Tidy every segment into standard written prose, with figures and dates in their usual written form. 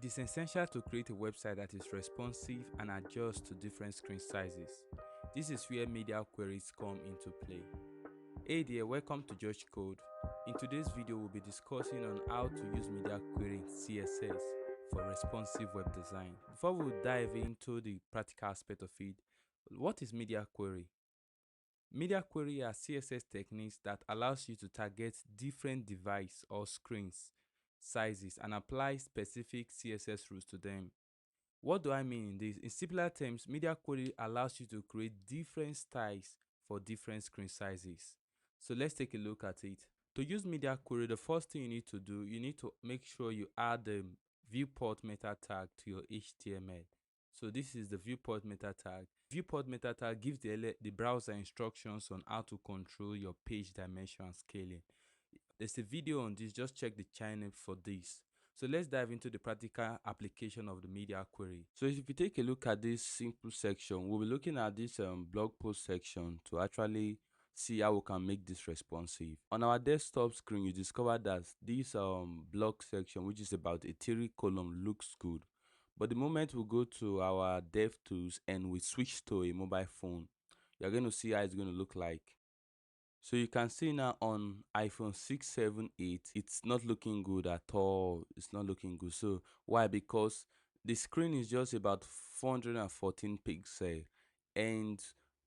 It is essential to create a website that is responsive and adjusts to different screen sizes. This is where media queries come into play. Hey there, welcome to George Code. In today's video, we'll be discussing on how to use media query in CSS for responsive web design. Before we dive into the practical aspect of it, what is media query? Media query are CSS techniques that allows you to target different device or screens sizes and apply specific CSS rules to them. What do I mean in this? In simpler terms, media query allows you to create different styles for different screen sizes. So let's take a look at it. To use media query, the first thing you need to do, you need to make sure you add the viewport meta tag to your HTML. So this is the viewport meta tag. Viewport meta tag gives the browser instructions on how to control your page dimension and scaling. There's a video on this, just check the channel for this. So let's dive into the practical application of the media query. So if you take a look at this simple section, we'll be looking at this blog post section to actually see how we can make this responsive. On our desktop screen, you discover that this blog section, which is about a 3 column, looks good. But the moment we go to our dev tools and we switch to a mobile phone, you're going to see how it's going to look like. So you can see now on iPhone 6, 7, 8, it's not looking good at all. It's not looking good. So why? Because the screen is just about 414 pixels and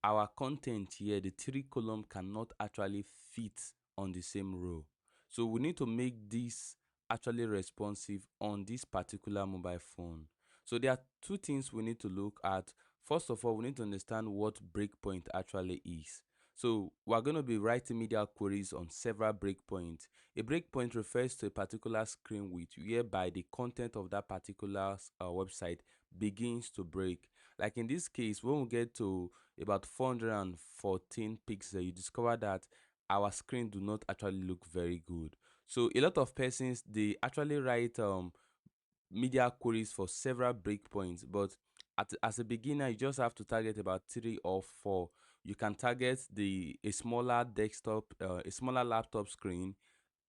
our content here, the 3 column, cannot actually fit on the same row. So we need to make this actually responsive on this particular mobile phone. So there are two things we need to look at. First of all, we need to understand what breakpoint actually is. So we're going to be writing media queries on several breakpoints. A breakpoint refers to a particular screen width whereby the content of that particular website begins to break. Like in this case, when we get to about 414 pixels, you discover that our screen do not actually look very good. So a lot of persons, they actually write media queries for several breakpoints, but as a beginner, you just have to target about 3 or 4. You can target a smaller desktop, a smaller laptop screen,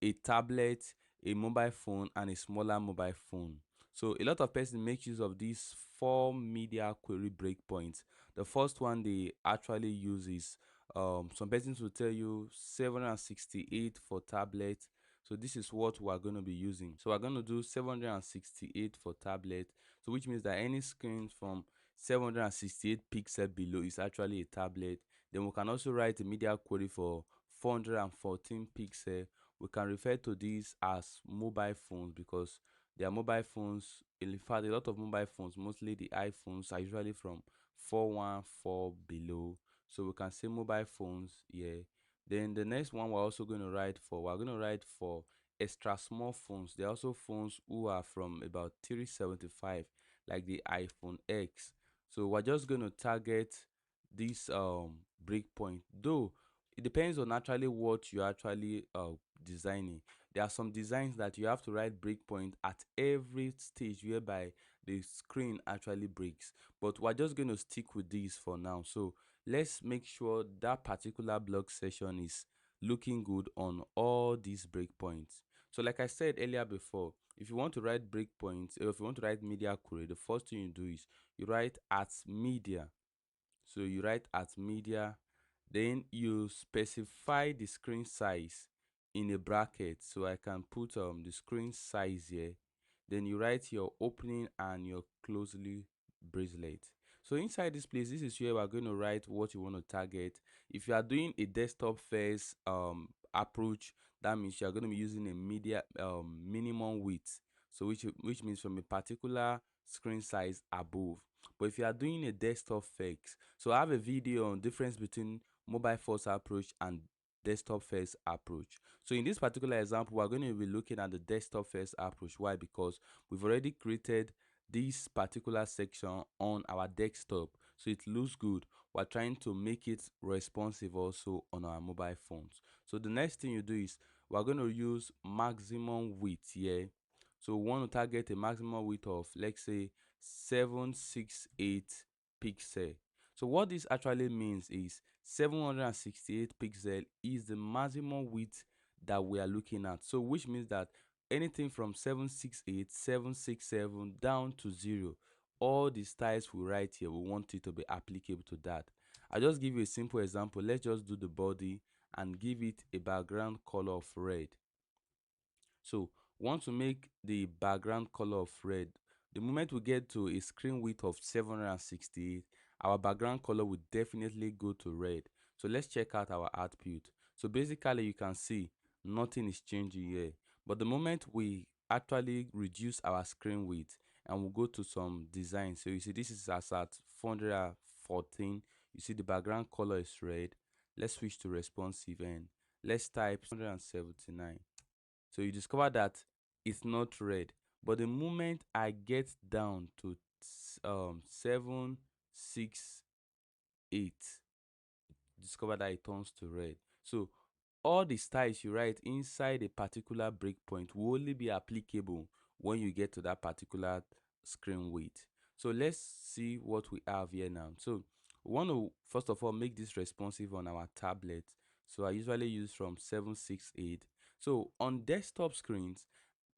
a tablet, a mobile phone, and a smaller mobile phone. So a lot of persons make use of these 4 media query breakpoints. The first one they actually use is some persons will tell you 768 for tablet. So this is what we're going to be using. So we're going to do 768 for tablet. So which means that any screen from 768 pixel below is actually a tablet. Then we can also write a media query for 414 pixel. We can refer to these as mobile phones because they are mobile phones. In fact, a lot of mobile phones, mostly the iPhones, are usually from 414 below. So we can say mobile phones here. Then the next one we're also going to write for, we're going to write for extra small phones. There are also phones who are from about 375, like the iPhone X. So we're just going to target this breakpoint, though it depends on actually what you're actually designing. There are some designs that you have to write breakpoint at every stage whereby the screen actually breaks, but we're just going to stick with this for now. So let's make sure that particular blog session is looking good on all these breakpoints. So like I said earlier before, if you want to write breakpoints, or if you want to write media query, the first thing you do is you write at media. So you write at media, then you specify the screen size in a bracket. So I can put the screen size here. Then you write your opening and your closely bracelet. So inside this place, this is where we're going to write what you want to target. If you are doing a desktop first approach, that means you are going to be using a media minimum width. So which means from a particular screen size above. But if you are doing a desktop fix, so I have a video on difference between mobile first approach and desktop first approach. So in this particular example, we're going to be looking at the desktop first approach. Why? Because we've already created this particular section on our desktop, so it looks good. We're trying to make it responsive also on our mobile phones. So the next thing you do is we're going to use maximum width here. So we want to target a maximum width of, let's say, 768 pixel. So what this actually means is 768 pixel is the maximum width that we are looking at. So which means that anything from 768, 767 down to 0, all the styles we write here, we want it to be applicable to that. I'll just give you a simple example. Let's just do the body and give it a background color of red. So want to make the background color of red. The moment we get to a screen width of 768, our background color will definitely go to red. So let's check out our output. So basically you can see nothing is changing here. But the moment we actually reduce our screen width and we go to some design, so you see this is as at 414, you see the background color is red. Let's switch to responsive and let's type 179. So you discover that it's not red. But the moment I get down to 7, 6, 8, discover that it turns to red. So all the styles you write inside a particular breakpoint will only be applicable when you get to that particular screen width. So let's see what we have here now. So we want to first of all make this responsive on our tablet. So I usually use from 768. So on desktop screens,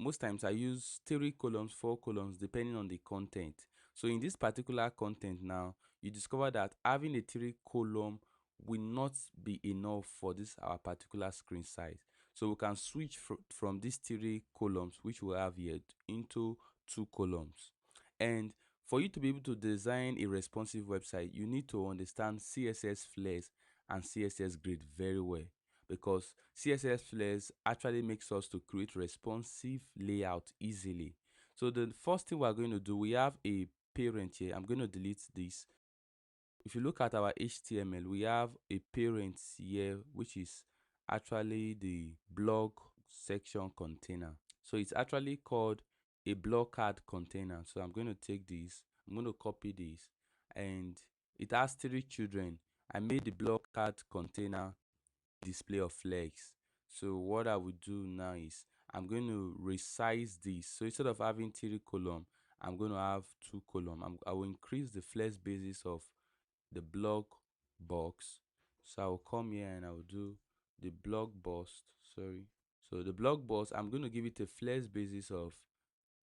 most times I use 3 columns, 4 columns, depending on the content. So in this particular content now, you discover that having a 3 column will not be enough for this our particular screen size. So we can switch from these 3 columns which we have here into 2 columns. And for you to be able to design a responsive website, you need to understand CSS flares and CSS grid very well, because CSS flares actually makes us to create responsive layout easily. So the first thing we're going to do, we have a parent here. I'm going to delete this. If you look at our HTML, we have a parent here, which is actually the blog section container. So it's actually called a blog card container. So I'm going to take this, I'm going to copy this, and it has 3 children. I made the blog card container display of flex. So what I will do now is I'm going to resize this. So instead of having 3 column, I'm going to have 2 column. I will increase the flex basis of the blog box. So I will come here and I will do the blog bust. Sorry. So the blog box, I'm going to give it a flex basis of,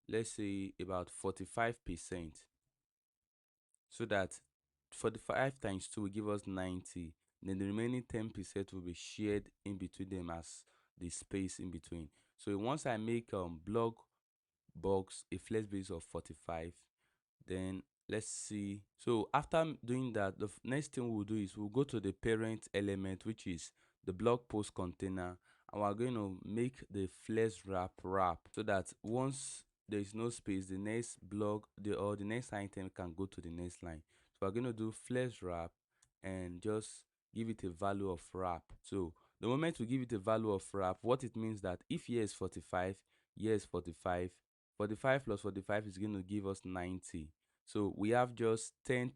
let's say, about 45%. So that 45 times 2 will give us 90. Then the remaining 10% will be shared in between them as the space in between. So once I make blog box a flex base of 45, then let's see. So after doing that, the next thing we'll do is we'll go to the parent element, which is the blog post container, and we're going to make the flex wrap so that once there is no space, the next blog or the next item can go to the next line. So we're going to do flex wrap and just give it a value of wrap. So the moment we give it a value of wrap, what it means that if here is 45, here is 45, 45 plus 45 is going to give us 90. So we have just 10%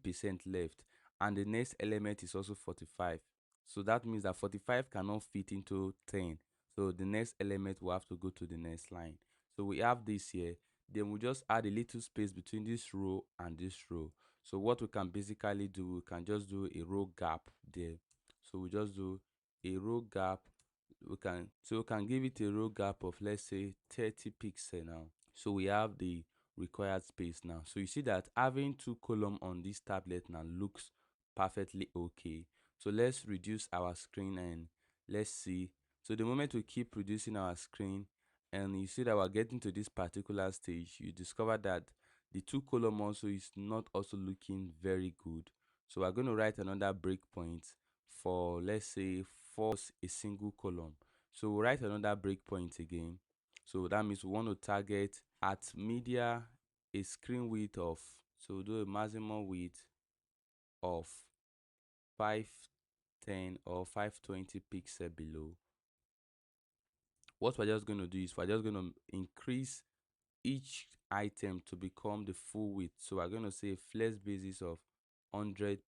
left, and the next element is also 45. So that means that 45 cannot fit into 10. So the next element will have to go to the next line. So we have this here. Then we just add a little space between this row and this row. So what we can basically do, we can just do a row gap there. So we just do a row gap. We can give it a row gap of, let's say, 30 pixels now. So we have the required space now. So you see that having 2 columns on this tablet now looks perfectly okay. So let's reduce our screen and let's see. So the moment we keep reducing our screen and you see that we're getting to this particular stage, you discover that the 2 column also is not also looking very good. So we're going to write another breakpoint for, let's say, force a single column. So we'll write another breakpoint again. So that means we want to target at media a screen width of, so we'll do a maximum width of 510 or 520 pixel below. What we're just going to do is we're just going to increase each item to become the full width. So we're going to say a flex basis of 100%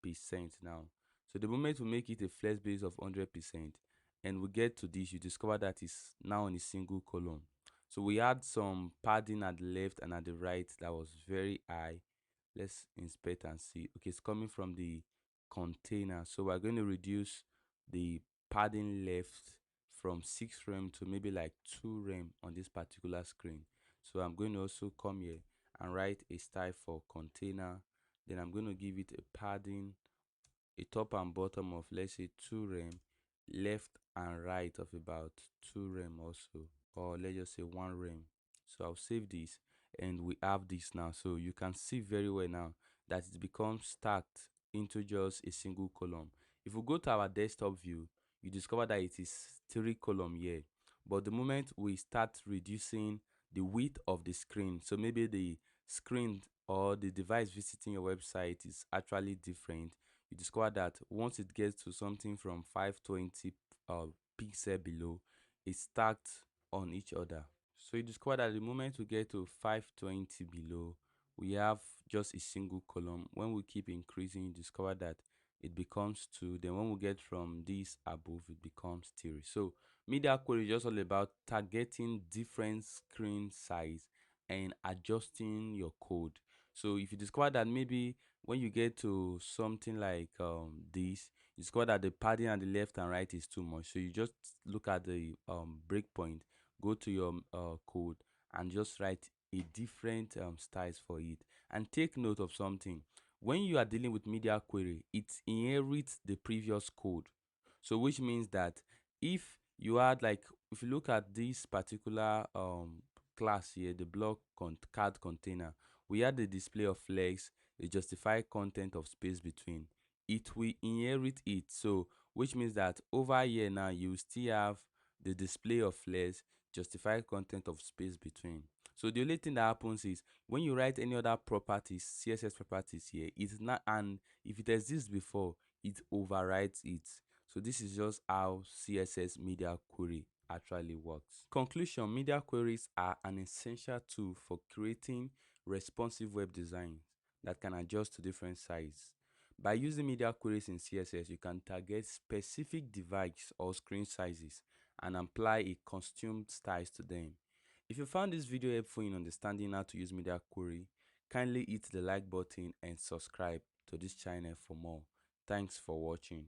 now. So the moment we make it a flex basis of 100% and we get to this, you discover that it's now on a single column. So we had some padding at the left and at the right that was very high. Let's inspect and see. Okay, it's coming from the container. So we're going to reduce the padding left from 6 rem to maybe like 2 rem on this particular screen. So I'm going to also come here and write a style for container. Then I'm going to give it a padding, a top and bottom of, let's say, 2 rem, left and right of about 2 rem also, or let's just say 1 rem. So I'll save this, and we have this now. So you can see very well now that it becomes stacked into just a single column. If we go to our desktop view, you discover that it is 3 column here. But the moment we start reducing the width of the screen, so maybe the screen or the device visiting your website is actually different, you discover that once it gets to something from 520 pixel below, it's stacked on each other. So you discover that the moment we get to 520 below, we have just a single column. When we keep increasing, you discover that it becomes 2. Then when we get from this above, it becomes 3. So media query is just all about targeting different screen size and adjusting your code. So if you discover that maybe when you get to something like this, you discover that the padding on the left and right is too much. So you just look at the breakpoint, go to your code, and just write a different styles for it. And take note of something: when you are dealing with media query, it inherits the previous code. So which means that if you had, like, if you look at this particular class here, the card container, we had the display of flex, the justify content of space between. It will inherit it. So which means that over here now you still have the display of flex, justify content of space between. So the only thing that happens is when you write any other properties, CSS properties here, it's not, and if it exists before, it overrides it. So this is just how CSS media query actually works. Conclusion: media queries are an essential tool for creating responsive web designs that can adjust to different sizes. By using media queries in CSS, you can target specific device or screen sizes and apply a custom styles to them. If you found this video helpful in understanding how to use media query, kindly hit the like button and subscribe to this channel for more. Thanks for watching.